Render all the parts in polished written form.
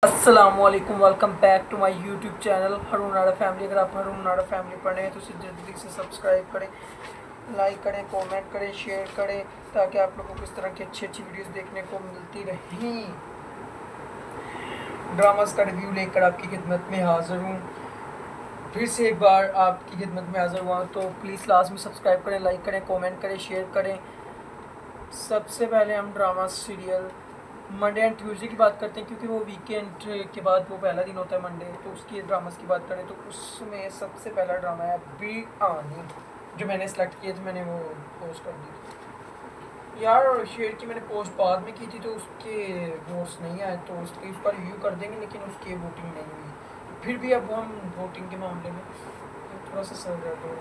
अस्सलामुअलैकुम, welcome back to my YouTube channel Haroon Nada family. अगर आप हारून नाडा फैमिली पर नए हैं तो इसे जल्दी से सब्सक्राइब करें, लाइक करें, कमेंट करें, शेयर करें, ताकि आप लोगों को इस तरह की अच्छी अच्छी वीडियोस देखने को मिलती रहें। ड्रामास का रिव्यू लेकर आपकी खिदमत में हाज़िर हूँ। फिर से एक बार आपकी खिदमत में हाज़िर हुआ, तो प्लीज़ लास्ट में सब्सक्राइब करें, लाइक करें, कमेंट करें, शेयर करें। सबसे पहले हम drama serial Monday and Tuesday की बात करते हैं, क्योंकि वो वीकेंड के बाद वो पहला दिन होता है मंडे, तो उसकी ड्रामास की बात करें तो उसमें सबसे पहला ड्रामा है बी आनी, जो मैंने सेलेक्ट किया था। मैंने वो पोस्ट कर दी थी यार, और शेयर की मैंने पोस्ट बाद में की थी, तो उसके वोट्स नहीं आए, तो उसका रिव्यू कर देंगे, लेकिन उसकी वोटिंग नहीं हुई। फिर भी अब हम वोटिंग के मामले में थोड़ा सा सर दर्द हो।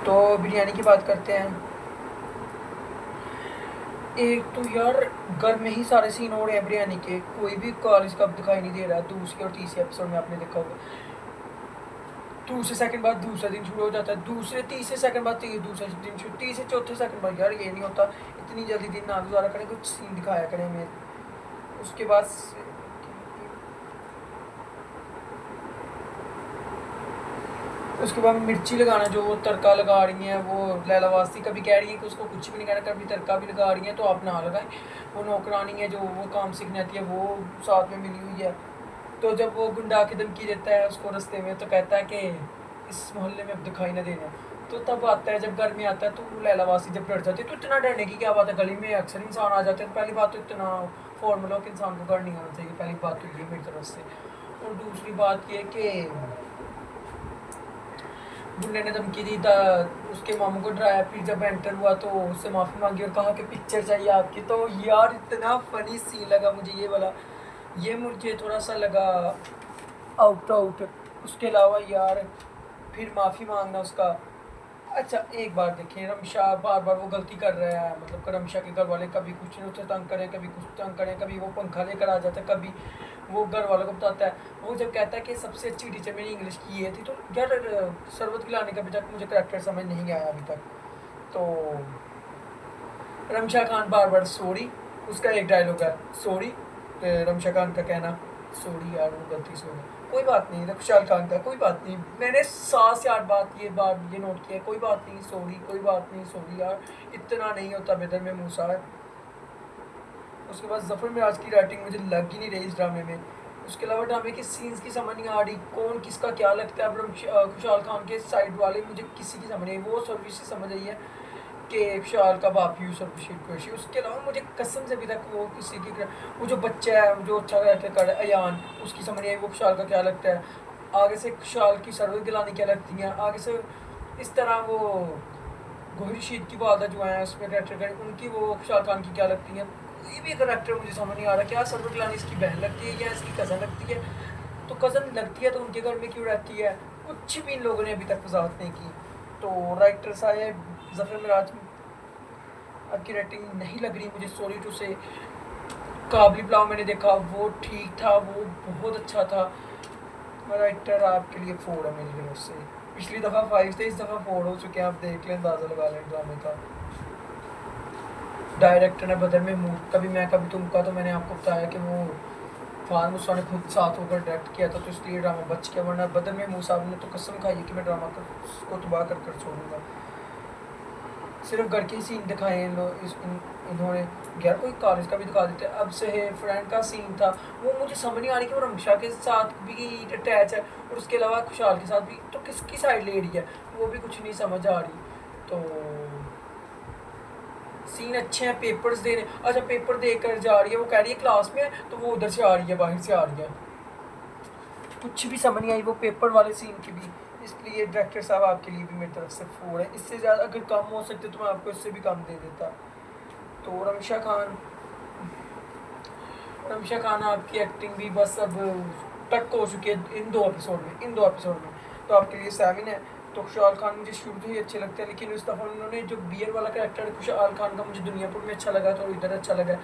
तो बिरयानी की बात करते हैं। एक तो यार घर में ही सारे सीन हो रहे हैं बिरयानी के, कोई भी कॉलेज का दिखाई नहीं दे रहा है। दूसरे और तीसरे एपिसोड में आपने देखा होगा, दूसरे सेकंड बाद दूसरा दिन शुरू हो जाता है, दूसरे तीसरे सेकंड बाद दूसरा दिन शुरू, तीसरे चौथे सेकंड बाद। यार ये नहीं होता, इतनी जल्दी दिन ना गुजारा करें, कुछ सीन दिखाया करें हमें। उसके बाद मिर्ची लगाना, जो वो तड़का लगा रही हैं, वो लैला वास्ती कभी कह रही है कि उसको कुछ भी नहीं कहना, कभी तड़का भी लगा रही हैं, तो आप ना लगाएं। वो नौकरानी है जो वो काम सीखने आती है, वो साथ में मिली हुई है। तो जब वो गुंडा की धमकी देता है उसको रास्ते में, तो कहता है कि इस मोहल्ले में अब दिखाई ना देना। तो तब आता है, जब घर में आता है, तो लैला वास्ती जब डर जाती है, तो इतना डरने की क्या बात है, गली में अक्सर इंसान आ जाते हैं। तो पहली बात तो इतना फॉर्मूला कि इंसान को डर नहीं होना चाहिए, पहली बात तो ये मेरी तरफ से। और दूसरी बात ये कि गुंडे ने धमकी दी था, उसके मामू को डराया, फिर जब एंटर हुआ तो उससे माफ़ी मांगी और कहा कि पिक्चर चाहिए आपकी। तो यार इतना फनी सीन लगा मुझे ये वाला, ये मुझे थोड़ा सा लगा आउट। उसके अलावा यार फिर माफ़ी मांगना उसका। अच्छा एक बार देखें, रमशा बार बार वो गलती कर रहा है, मतलब रमशा के घर वाले कभी कुछ नहीं उसे तंग करें, कभी कुछ तंग करें, कभी वो पंखा लेकर आ जाता है, कभी वो घर वालों को बताता है। वो जब कहता है कि सबसे अच्छी टीचर मेरी इंग्लिश की ये थी, तो यार शरबत खिलाने का अभी तक मुझे करेक्टर समझ नहीं आया अभी तक। तो रमशा खान बार बार सॉरी, उसका एक डायलॉग है सॉरी, रमशा खान का कहना सॉरी यार वो गलती से हो गया, कोई बात नहीं। खुशहाल खान का कोई बात नहीं, मैंने 7 से 8 बात ये नोट किया, कोई बात नहीं सॉरी, कोई बात नहीं सॉरी यार, इतना नहीं होता बेदर में मूसा है। उसके बाद जफ़र मिराज की राइटिंग मुझे लग ही नहीं रही इस ड्रामे में। उसके अलावा ड्रामे के सीन्स की समझ नहीं आ रही, कौन किसका क्या लगता है। अब खुशहाल खान के साइड वाले मुझे किसी की समझ नहीं, वो सर्विस से समझ आई है कि खुशहाल का बाप यूसुफ बशीर कुरैशी। उसके अलावा मुझे कसम से अभी तक वो किसी की, वो जो बच्चा है जो अच्छा करैक्टर कर अयान, उसकी समझ नहीं आई वो खुशहाल का क्या लगता है। आगे से खुशहाल की सरवत गिलानी क्या लगती हैं, आगे से इस तरह वो गोहिर शीद की वालदा जो है उसमें करेक्टर करें, उनकी वो खुशहाल खान की क्या लगती हैं। कोई भी करेक्टर मुझे समझ नहीं आ रहा, क्या सरवत गिलानी इसकी बहन लगती है या इसकी कज़न लगती है। तो कज़न लगती है तो उनके घर में क्यों रहती है, कुछ भी इन लोगों ने अभी तक वजाहत नहीं की। तो राइटर साहब जफ़र मिराज, आपकी रेटिंग नहीं लग रही मुझे, सॉरी टू से। काबली पुलाव मैंने देखा, वो ठीक था, वो बहुत अच्छा था। राइटर आपके लिए 4 है मेरी तरफ से। पिछली दफ़ा 5 थे, इस दफ़ा 4 हो चुके हैं, आप देख लें, अंदाज़ा लगा लें ड्रामे का। डायरेक्टर ने बदल में मूड कभी मैं कभी तुम का, तो मैंने आपको बताया कि वो फान मूसा ने खुद साथ होकर डायरेक्ट किया था, तो इसलिए ड्रामा बच गया, वरना बदल में मूसा ने तो कसम खाई है कि मैं ड्रामा को तबाह कर कर छोड़ूंगा। सिर्फ घर के सीन दिखाए इन लोग इन्होंने। यार कोई कॉलेज का भी दिखा देते। अब से फ्रेंड का सीन था, वो मुझे समझ नहीं आ रही कि वो रमशा के साथ भी अटैच है और उसके अलावा खुशहाल के साथ भी, तो किसकी साइड ले रही है, वो भी कुछ नहीं समझ आ रही। तो सीन अच्छे हैं, पेपर्स दे रहे, अच्छा पेपर देकर जा रही है, वो कह रही है क्लास में, तो वो उधर से आ रही है, बाहर से आ रही है, कुछ भी समझ नहीं आई वो पेपर वाले सीन की भी। इसलिए डायरेक्टर साहब आपके लिए भी मेरी तरफ से 4 है। इससे ज़्यादा अगर कम हो सकते तो मैं आपको इससे भी कम दे देता। तो रमशा खान आपकी एक्टिंग भी बस अब तक हो चुकी है इन 2 एपिसोड में, तो आपके लिए 7 है। तो खुशहाल खान मुझे शुरू से ही अच्छे लगते हैं, लेकिन इस दफ़ा उन्होंने जो बियर वाला कैरेक्टर है खुशहाल खान का, मुझे दुनियापुर में अच्छा लगा था और इधर अच्छा लगा,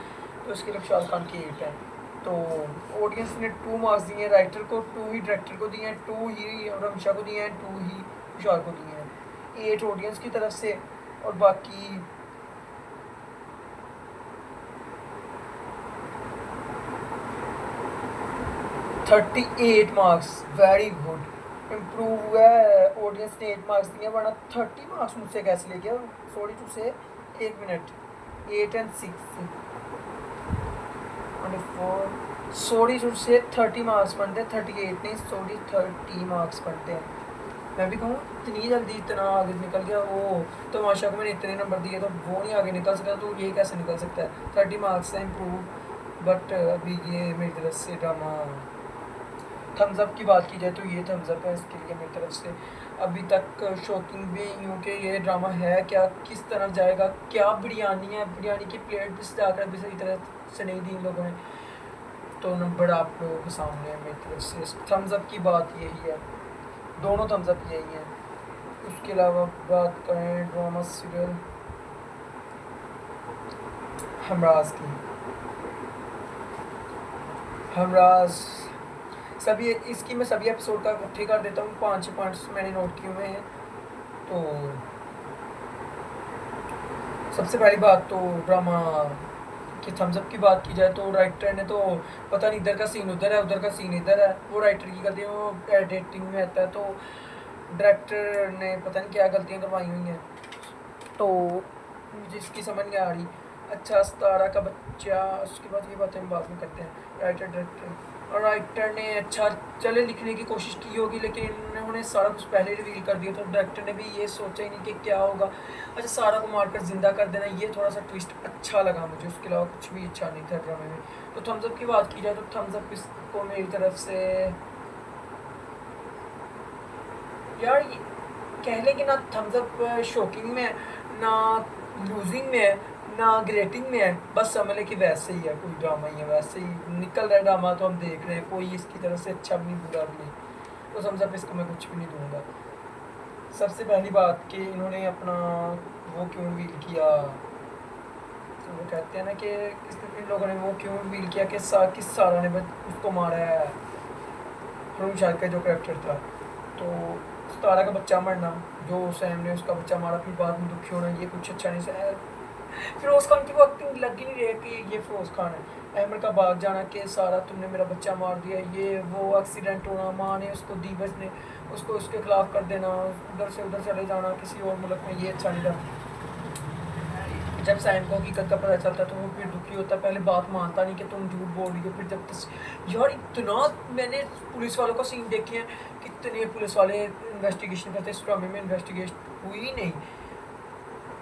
तो इसके लिए खुशहाल खान की 8 है। तो ऑडियंस ने 2 मार्क्स दिए हैं, राइटर को 2 ही, डायरेक्टर को दिए हैं 2 ही, रमशा को दिए हैं 2 ही, खुशहाल को दिए हैं 8 ऑडियंस की तरफ से। और बाकी 38 मार्क्स, वेरी गुड। इम्प्रूव हुआ है, ऑडियंस ने 8 मार्क्स दिए, वरना 30 मार्क्स मुझसे कैसे ले गया। सॉरी टू से, 1 मिनट, 8 and 6 24, सॉरी टू से 30 मार्क्स बनते हैं, 38 नहीं, सॉरी 30 मार्क्स बनते हैं। मैं भी कहूँ इतनी जल्दी इतना आगे निकल गया। वो तमाशा को मैंने इतने नंबर दिए तो वो नहीं आगे निकल सकता, तो ये कैसे निकल सकता है। 30 मार्क्स से इम्प्रूव। बट अभी ये मेरी तरफ से ड्रामा, थम्स अप की बात की जाए तो ये थम्स अप है इसके लिए मेरी तरफ से। अभी तक शॉकिंग भी यूँ कि ये ड्रामा है क्या, किस तरफ जाएगा, क्या बिरयानी है, बिरयानी की प्लेट भी सजाकर अभी सही तरह से नहीं दी इन लोगों ने। तो नंबर आप लोगों के सामने है मेरी तरफ से। थम्स अप की बात यही है, दोनों थम्स अप यही हैं। उसके अलावा बात करें ड्रामा सीरियल हमराज की, हमराज सभी इसकी मैं सभी एपिसोड का इकट्ठे कर देता हूँ। 5 पॉइंट्स मैंने नोट किए हुए हैं। तो सबसे पहली बात तो ड्रामा कि थम्स अप की बात की जाए तो राइटर ने तो पता नहीं, इधर का सीन उधर है, उधर का सीन इधर है। वो राइटर की गलती है, वो एडिटिंग में आता है। तो डायरेक्टर ने पता नहीं क्या गलतियाँ करवाई हुई हैं, तो जिसकी समझ नहीं आ रही। अच्छा, सितारा का बच्चा, उसके बाद ये बातें हम बाद में करते हैं। राइटर ने अच्छा चले लिखने की कोशिश की होगी, लेकिन उन्होंने सारा कुछ पहले रिवील कर दिया, तो डायरेक्टर ने भी ये सोचा ही नहीं कि क्या होगा। अच्छा, सारा को मारकर ज़िंदा कर देना, ये थोड़ा सा ट्विस्ट अच्छा लगा मुझे, उसके अलावा कुछ भी अच्छा नहीं था ड्रामे में। तो थम्स अप की बात की जाए तो थम्स अप इसको मेरी तरफ से, यार कह लें कि ना थम्स अप शॉकिंग में है, ना लूजिंग में है, ना ग्रेटिंग में है। बस समझ लें कि वैसे ही है, कोई ड्रामा ही है, वैसे ही निकल रहा है ड्रामा, तो हम देख रहे हैं। कोई इसकी तरफ से अच्छा भी नहीं, बुरा भी नहीं। तो थम्स अप इसको मैं कुछ भी नहीं दूंगा। सबसे पहली बात कि इन्होंने अपना वो क्यों रिवील किया, तो वो कहते हैं ना कि इन लोगों ने वो क्यों रिवील किया कि किस सारा ने उसको मारा है, रूम शाह का जो करेक्टर था। तो सितारा का बच्चा मरना, जो सैम ने उसका बच्चा मारा, फिर बाद में दुखी होना, ये कुछ अच्छा नहीं सह। फिरोज खान की वो एक्टिंग लग ही नहीं रही कि ये फिरोज खान है। अहमद का भाग जाना कि सारा तुमने मेरा बच्चा मार दिया, ये वो एक्सीडेंट होना, माँ ने उसको दीवज ने उसको उसके खिलाफ कर देना, उधर से उधर चले जाना किसी और मुल्क में, ये अच्छा नहीं था। जब सैम को हकीकत का पता चलता तो वो फिर दुखी होता, पहले बात मानता नहीं कि तुम झूठ बोल रही हो। फिर जब यार इतना मैंने पुलिस वालों का सीन देखे हैं, कितने पुलिस वाले इन्वेस्टिगेशन करते, इस ड्रामे में इन्वेस्टिगेशन हुई ही नहीं।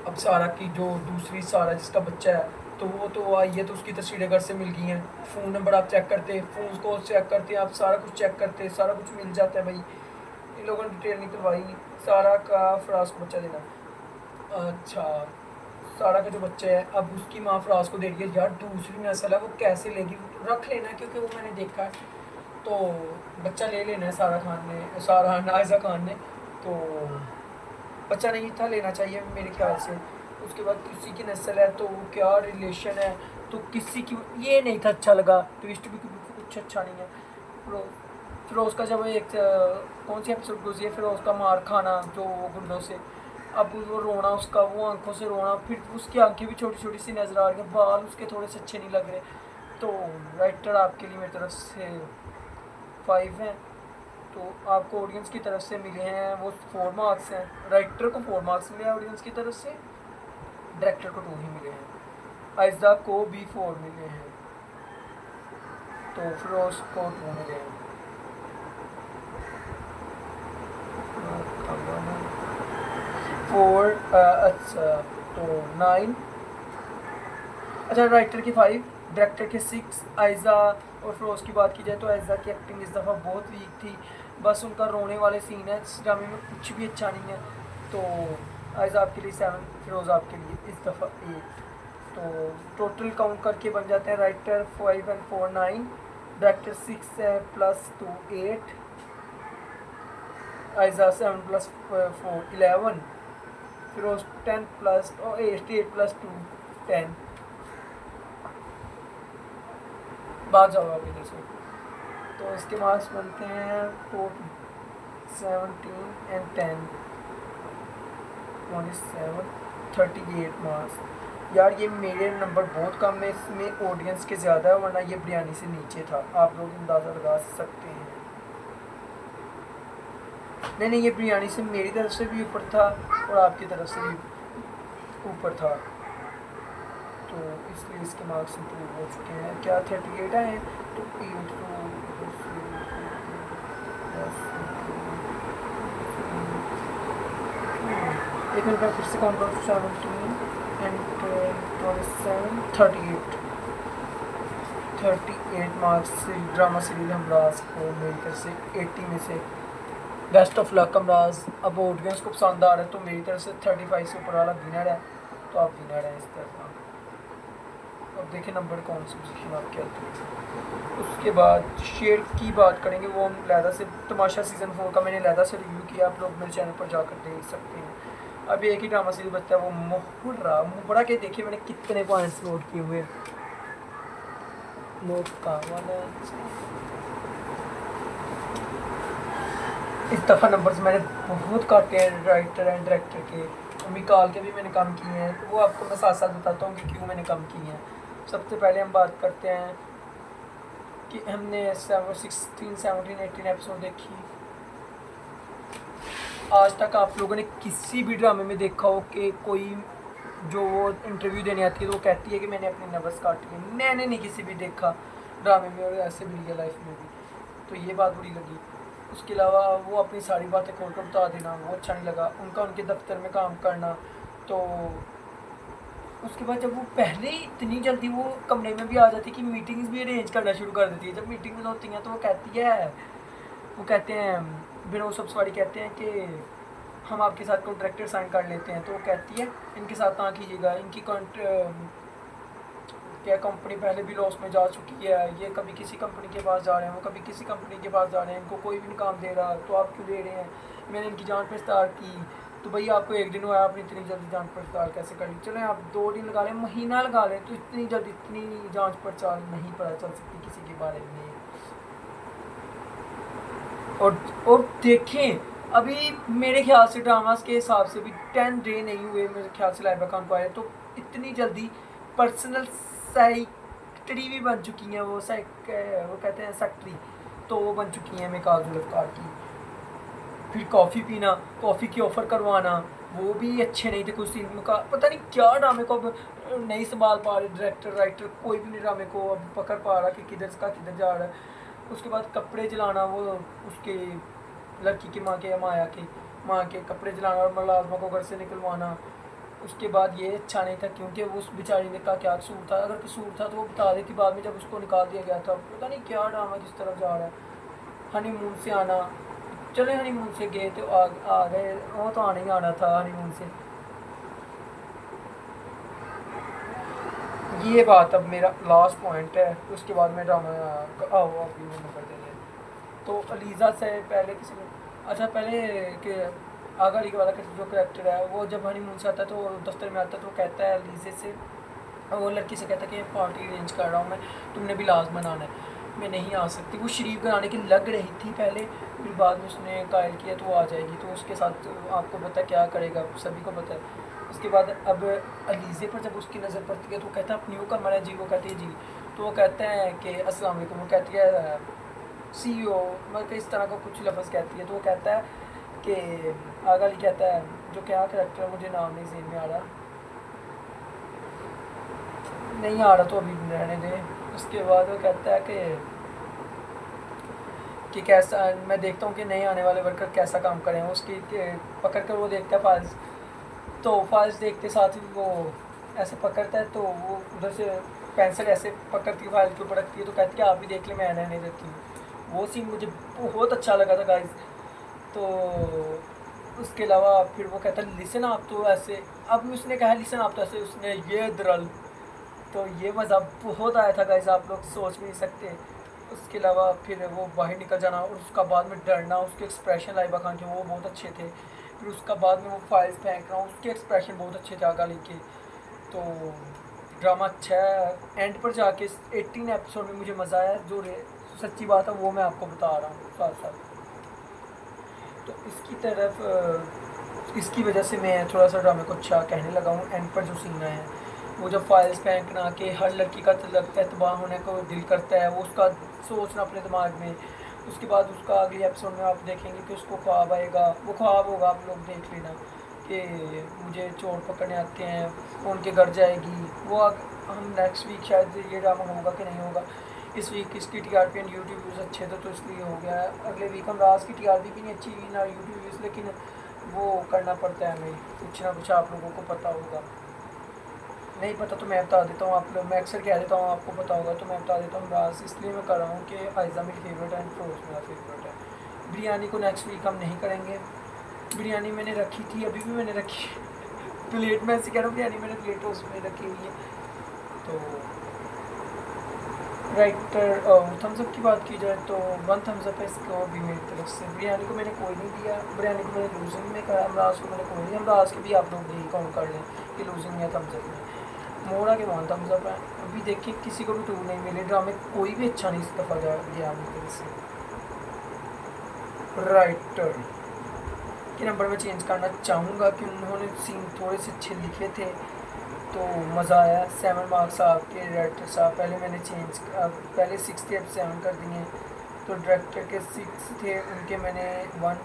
अब सारा की जो दूसरी सारा जिसका बच्चा है, तो वो तो आई है, तो उसकी तस्वीरें घर से मिल गई हैं। फ़ोन नंबर आप चेक करते, फ़ोन को चेक करते हैं, आप सारा कुछ चेक करते, सारा कुछ मिल जाता है भाई। इन लोगों ने डिटेल निकलवाई नहीं। सारा का फराज को बच्चा देना, अच्छा सारा का जो बच्चा है अब उसकी माँ फराज को दे रही है। यार दूसरी नस्ल है, वो कैसे लेगी, रख लेना, क्योंकि वो मैंने देखा है। तो बच्चा ले लेना है सारा खान ने, सारा नायजा खान ने, तो बच्चा नहीं था लेना चाहिए मेरे ख्याल से। उसके बाद किसी की नस्ल है तो क्या रिलेशन है, तो किसी की, ये नहीं था अच्छा लगा। ट्विस्ट भी कुछ अच्छा नहीं है। फिरोज का जब एक कौन सी एपिसोड गुजरी है, फिरोज का मार खाना जो गुंडों से, अब वो रोना उसका, वो आंखों से रोना, फिर उसकी आंखें भी छोटी छोटी सी नज़र आ रही हैं, बाल उसके थोड़े से अच्छे नहीं लग रहे। तो राइटर आपके लिए मेरी तरफ से 5 हैं। तो आपको ऑडियंस की तरफ से मिले हैं वो 4 मार्क्स हैं। राइटर को 4 मार्क्स मिले हैं ऑडियंस की तरफ से, डायरेक्टर को 2 ही मिले हैं, आयजा को भी 4 मिले हैं, तो फिरोज को 2 मिले हैं। 4 अच्छा तो 9, अच्छा राइटर की 5, डायरेक्टर के 6। आयजा और फिरोज की बात की जाए तो आयजा की एक्टिंग इस दफ़ा बहुत वीक थी, बस उनका रोने वाले सीन है, इस ड्रामे में कुछ भी अच्छा नहीं है। तो आयजा आपके लिए 7, फिरोज आपके लिए इस दफ़ा 8। तो टोटल काउंट करके बन जाते हैं राइटर 5 and 4 9, डायरेक्टर 6 है प्लस 2 8, आयजा 7 + 4 11, फिरोज 10 + 8 + 2 10। बात जाओ आप इधर से। तो इसके मार्क्स बनते हैं 17 and 10 27 38 मार्क्स। यार ये मेरे नंबर बहुत कम है, इसमें ऑडियंस के ज़्यादा है, वरना ये बिरयानी से नीचे था, आप लोग अंदाज़ा लगा सकते हैं। नहीं नहीं, ये बिरयानी से मेरी तरफ से भी ऊपर था और आपकी तरफ से भी ऊपर था, तो इसलिए इसके मार्क्स इम्प्रूव हो चुके हैं। क्या 38 आए, तो 8 एक मिनट में फिर से काउंट करूँ, 17 and 27 38 marks drama serial Humraaz को मेरी तरफ से 80 में से बेस्ट ऑफ लक हमराज। अब ऑडियंस को पसंद आ रहा है तो मेरी तरफ से 35 से ऊपर वाला विनर है, तो आप विनर हैं इस तरह। अब देखिए नंबर कौन सी पोजीशन आपके आती है। उसके बाद शेर की बात करेंगे, वो हम लैदा से तमाशा सीज़न 4 का मैंने लैदा से रिव्यू किया, आप लोग मेरे चैनल पर जाकर देख सकते हैं। अभी एक ही ड्रामा सीरीज बचता है, वो मोहरा मुबड़ा के। देखिए मैंने कितने पॉइंट्स नोट किए हुए, नोट का वाला इस दफ़ा नंबर्स मैंने बहुत काटे हैं राइटर एंड डायरेक्टर के, मिकाल के भी मैंने कम किए हैं, तो वो आपको मैं साथ साथ बताता हूँ कि क्यों मैंने कम किए हैं। सबसे पहले हम बात करते हैं कि हमने 16, 17, 18 एपिसोड देखी। आज तक आप लोगों ने किसी भी ड्रामे में देखा हो कि कोई जो वो इंटरव्यू देने आती है तो वो कहती है कि मैंने अपनी नब्ज़ काटी है? मैंने नहीं किसी भी देखा ड्रामे में और ऐसे भी रियल लाइफ में भी, तो ये बात बुरी लगी। उसके अलावा वो अपनी सारी बातें खोल कर बता देना, वो अच्छा नहीं लगा। उनके दफ्तर में काम करना, तो उसके बाद जब वो पहले ही इतनी जल्दी वो कमरे में भी आ जाती कि मीटिंग्स भी अरेंज करना शुरू कर देती है। जब मीटिंग्स होती हैं तो वो कहते हैं बिनो सब्सवाड़ी कहते हैं कि हम आपके साथ कॉन्ट्रैक्टर साइन कर लेते हैं, तो वो कहती है इनके साथ ना कीजिएगा, इनकी क्या कंपनी पहले भी लॉस में जा चुकी है, ये कभी किसी कंपनी के पास जा रहे हैं, वो कभी किसी कंपनी के पास जा रहे हैं, इनको कोई भी नहीं काम दे रहा, तो आप क्यों दे रहे हैं? मैंने इनकी जान पड़ताल की, तो भाई आपको एक दिन हुआ, आपने इतनी जल्दी जांच पड़ताल कैसे कर ली? चलें आप 2 दिन लगा लें, महीना लगा लें, तो इतनी जल्दी इतनी जांच पड़ताल नहीं पता चल सकती किसी के बारे में। और देखें अभी मेरे ख्याल से ड्रामास के हिसाब से भी 10 डे नहीं हुए मेरे ख्याल से लाइव अकाउंट को आए, तो इतनी जल्दी पर्सनल सेक्रेटरी भी बन चुकी हैं, वो कहते हैं सेक्रेटरी, तो वो बन चुकी हैं मिकाल जुल्फ़िकार की। फिर कॉफ़ी पीना, कॉफ़ी की ऑफ़र करवाना, वो भी अच्छे नहीं थे कुछ सीन का, पता नहीं क्या ड्रामे को अब नहीं संभाल पा रहे डायरेक्टर राइटर, कोई भी नहीं ड्रामे को अब पकड़ पा रहा कि किधर का किधर जा रहा है। उसके बाद कपड़े जलाना, वो उसके लड़की की माँ के कपड़े जलाना और मुलाजमा को घर से निकलवाना। उसके बाद ये अच्छा नहीं था क्योंकि वो उस बेचारी ने का क्या कसूर था, अगर कसूर था तो वो बता देती बाद में जब उसको निकाल दिया गया था। पता नहीं क्या ड्रामा किस तरफ जा रहा है। हनीमून से आना, चले हनीमून से गए तो आ गए, वो तो आने ही आना था हनीमून से। ये बात अब मेरा लास्ट पॉइंट है, उसके बाद मैं ड्रामा अभी नंबर देंगे। तो अलीज़ा से पहले किसी ने अच्छा पहले कि आगा अली वाला जो करेक्टर है वो जब हनीमून से आता है तो दफ्तर में आता है तो कहता है अलीज़े से, वो लड़की से कहता है कि पार्टी अरेंज कर रहा हूँ मैं, तुमने भी लाजमन आना है, मैं नहीं आ सकती। वो शरीफ कराने की लग रही थी पहले, फिर बाद में उसने कायल किया तो वो आ जाएगी, तो उसके साथ आपको पता क्या करेगा, सभी को पता है। उसके बाद अब अलीज़े पर जब उसकी नज़र पड़ती है तो वो कहता है अपनी वो कमर है जी, वो कहती है जी, तो वो कहते हैं कि अस्सलाम वालेकुम, वो कहती है CEO, मतलब इस तरह का कुछ लफ्ज़ कहती है, तो वो कहता है कि आगा अली कहता है जो क्या करेक्टर है मुझे नाम नहीं ज़हन में आ रहा, नहीं आ रहा तो अभी रहने दें। उसके बाद वो कहता है कि कैसा मैं देखता हूँ कि नए आने वाले वर्कर कैसा काम करें, उसकी पकड़ कर वो देखता है फाइल्स, तो फाइल्स देखते साथ ही वो ऐसे पकड़ता है तो वो उधर से पेंसिल ऐसे पकड़ती है फाइल के ऊपर रखती है, तो कहती है आप भी देख ले मैं रहने देती हूँ। वो सीन मुझे बहुत अच्छा लगा था गाइस। तो उसके अलावा फिर वो कहता है लिसन आप तो ऐसे, अब उसने कहा लिसन आप तो ऐसे, उसने ये दरल, तो ये मज़ा बहुत आया था गाइस, आप लोग सोच भी नहीं सकते। उसके अलावा फिर वो बाहर निकल जाना और उसका बाद में डरना, उसके एक्सप्रेशन लाइबा खान के वो बहुत अच्छे थे। फिर उसका बाद में वो फाइल्स फेंक रहा हूँ, उसके एक्सप्रेशन बहुत अच्छे थे आगा लेके। तो ड्रामा अच्छा है, एंड पर जाके 18 एपिसोड में मुझे मज़ा आया, जो सच्ची बात है वो मैं आपको बता रहा हूँ साथ साथ। तो इसकी वजह से मैं थोड़ा सा ड्रामे को अच्छा कहने लगा हूँ। एंड पर जो सीन है वो जब फाइल्स फेंकना के हर लड़की का तो लगता है तबाह होने को दिल करता है, वो उसका सोचना अपने दिमाग में। उसके बाद उसका अगले एपिसोड में आप देखेंगे कि उसको ख्वाब आएगा, वो ख्वाब होगा, आप लोग देख लेना कि मुझे चोर पकड़ने आते हैं, वो उनके घर जाएगी। वो हम नेक्स्ट वीक शायद ये ड्रामा होगा कि नहीं होगा। इस वीक इसकी TRP एंड यूट्यूब व्यूज़ अच्छे थे तो इसलिए हो गया है। अगले वीक हम राज की TRP भी नहीं अच्छी हुई ना यूट्यूब व्यूज़, लेकिन वो करना पड़ता है हमें, कुछ ना कुछ आप लोगों को पता होगा। नहीं पता तो मैं बता देता हूँ, आप लोग, मैं अक्सर कह देता हूँ आपको पता होगा तो मैं बता देता हूँ राज इसलिए मैं कर रहा हूँ कि आयज़ा मेरी फेवरेट है एंड फ्रोज मेरा फेवरेट है। बिरयानी को नेक्स्ट वीक हम नहीं करेंगे। बिरयानी मैंने रखी थी, अभी भी मैंने रखी प्लेट में, ऐसे कह रहा हूँ बिरयानी मैंने प्लेट उसमें रखी हुई है। तो राइटर थम्स अप की बात की जाए तो 1 थम्स अप है इसको भी मेरी तरफ से। बिरयानी को मैंने कोई नहीं दिया, बिरयानी को मैंने लूजिंग में कहा, अमराज को मैंने कोई नहीं, अमराज के भी आप लोग यही काउंट कर लें कि लूजिंग या थम्स अप में। मोड़ा के 1 थम्स अप है। अभी देखिए किसी को भी 2 नहीं मिले, ड्रामे कोई भी अच्छा नहीं इस दफ़ा गया मेरी तरफ से। राइटर के नंबर में चेंज करना चाहूँगा कि उन्होंने सीन थोड़े से अच्छे लिखे थे तो मज़ा आया। 7 मार्क्स आपके डायरेक्टर साहब, पहले मैंने पहले 6 थे अब 7 कर दिए। तो डायरेक्टर के 6 थे, उनके मैंने 1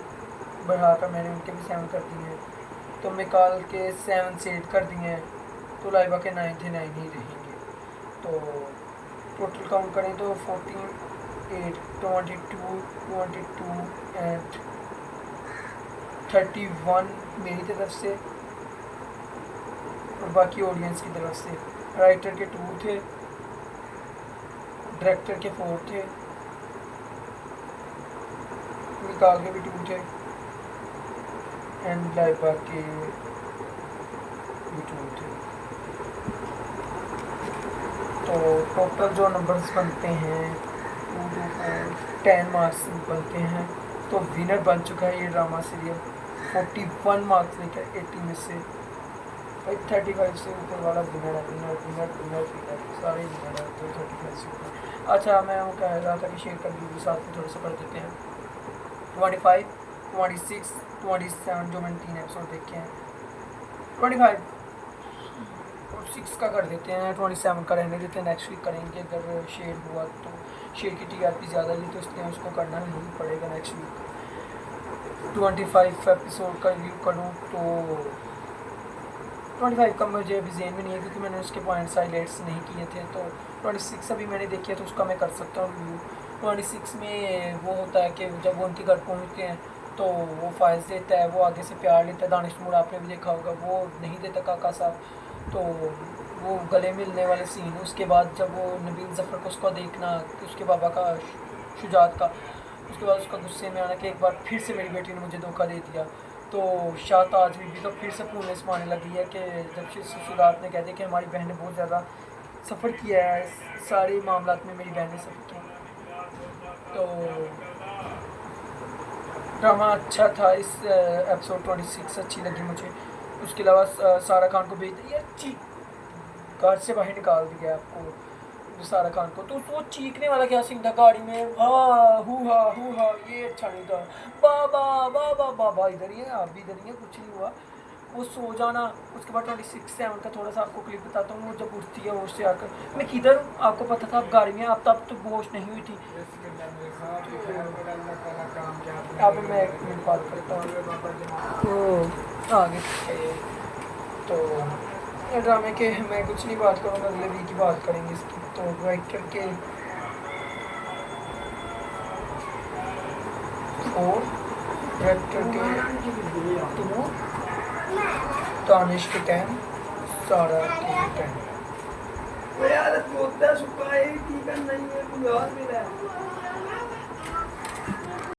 बढ़ाकर मैंने उनके भी 7 कर दिए। तो मिकाल के 7 से 8 कर दिए हैं, तो लाइबा के 9 थे 9 ही रहेंगे। तो टोटल काउंट करें तो 14, 8, 22 एंड 31 मेरी तरफ से और बाकी ऑडियंस की तरफ से। राइटर के 2 थे, डायरेक्टर के 4 थे, मिकाल के भी 2 थे एंड लाइबा के भी 2 थे। तो टोटल जो नंबर्स बनते हैं 2 2 4 10 मार्क्स बनते हैं। तो विनर बन चुका है ये ड्रामा सीरियल 41 मार्क्स लेकर 80 में से। भाई 35 से ऊपर वाला विनर है, विनर सारे विनर है तो 35 से ऊपर। अच्छा मैं वो कह रहा था कि शेयर कर दीजिए, साथ में थोड़ा सा पढ़ देते हैं। 25, 26, 27 जो मैंने 3 एपिसोड देखे हैं। 25 और 6 का कर देते हैं, 27 का रहने देते हैं, नेक्स्ट वीक करेंगे। अगर शेयर हुआ तो शेयर की TRP ज़्यादा ली तो इसलिए उसको करना नहीं पड़ेगा नेक्स्ट वीक। 25 एपिसोड का रिव्यू करूँ तो 25 का मुझे अभी जेन में नहीं है क्योंकि मैंने उसके पॉइंट्स हाईलाइट्स नहीं किए थे। तो 26 अभी मैंने देखी है तो उसका मैं कर सकता हूँ रिव्यू। 26 में वो होता है कि जब वो उनके घर पहुँचते हैं तो वो फाइज देता है, वो आगे से प्यार लेता है। दानिश मूड आपने भी देखा होगा, वो नहीं देता काका साहब, तो वो गले मिलने वाले सीन। उसके बाद जब वो नबील ज़फ़र को उसका देखना उसके पापा का शुजात का, उसके बाद उसका गुस्से में आना कि एक बार फिर से मेरी बेटी ने मुझे धोखा दे दिया। तो शाहताज बीबी तो फिर से फूलने से मारने लगी है कि जब ससुराल ने कहते कि हमारी बहन ने बहुत ज़्यादा सफ़र किया है, सारे मामला में मेरी बहन ने सफ़र किया। तो ड्रामा अच्छा था। इस एपिसोड 26 अच्छी लगी मुझे। उसके अलावा सारा खान को भेज दिया, घर से बाहर निकाल दिया आपको सारा खान को। तो वो चीखने वाला क्या सीन था गाड़ी में, हू हा, ये अच्छा नहीं था। बाबा बाबा बाबा इधर ही है, आप भी इधर ही है, कुछ नहीं हुआ। वो सो जाना। उसके बाद 26/7 का थोड़ा सा आपको क्लिप बताता हूँ। वो जब उठती है होश से आकर, मैं किधर हूँ आपको पता था, आप गाड़ी में, आप तब तो होश नहीं हुई थी। अब मैं 1 मिनट बात करता हूँ तो आगे। तो ड्रामे के मैं कुछ नहीं बात करूँगा, अगले वीक की बात करेंगे इसकी। तो राइटर के 4, डायरेक्टर के 2, दानिश के 10, सारा के 10। यार बोलता सुखा है, ठीक है नहीं है, यार मेरा